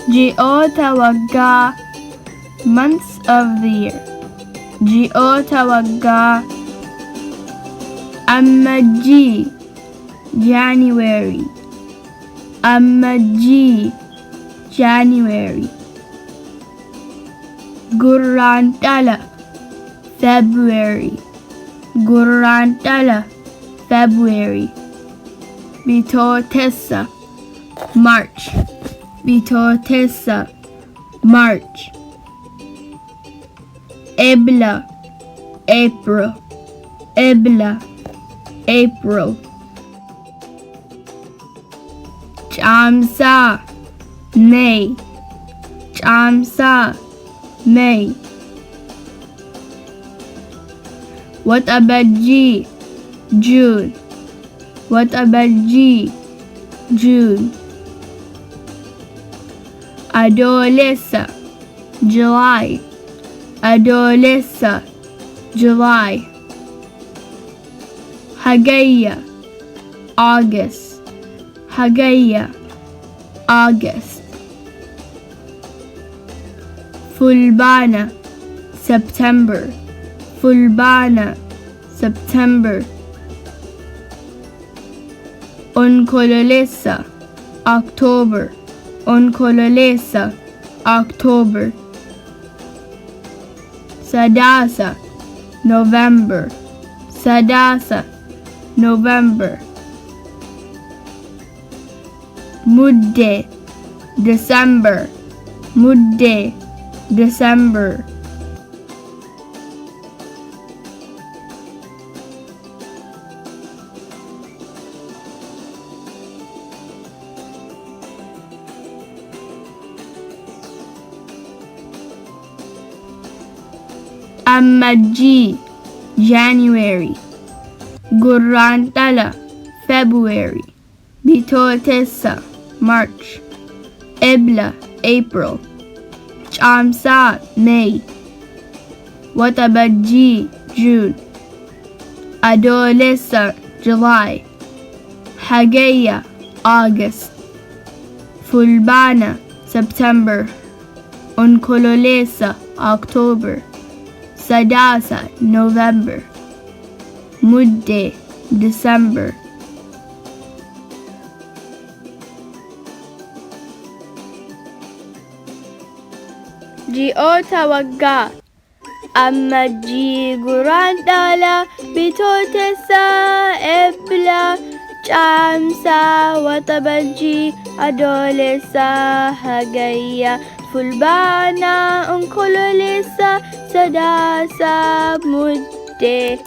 Ji'oota waggaa, months of the year. Ji'oota waggaa. Ammajjii, January. Ammajjii, January. Gurraandhala, February. Gurraandhala, February. Bitootessa, March. Bitootessa, March. Ebla, April. Ebla, April. Caamsaa, May. Caamsaa, May. Waxabajjii, June. Waxabajjii, June. Adoolessa, July. Adoolessa, July. Hagayya, August. Hagayya, August. Fulbaana, September. Fulbaana, September. Onkoloolessa, October. Onkoloolessa, October. Sadaasa, November. Sadaasa, November. Mudde, December. Mudde, December. Ammajjii, January. Gurraandhala, February. Bitootessa, March. Ebla, April. Caamsaa, May. Waxabajjii, June. Adoolessa, July. Hagayya, August. Fulbaana, September. Onkoloolessa, October. Sadaasa, November. Mudde, December. Ji'oota waggaa. Ammajjii, Gurraandhala, Bitootessa, Ebla, Caamsaa, Waxabajjii, Adoolessa, Hagayya, Fulbaana, Onkoloolessa, Sadaasa, Mudde.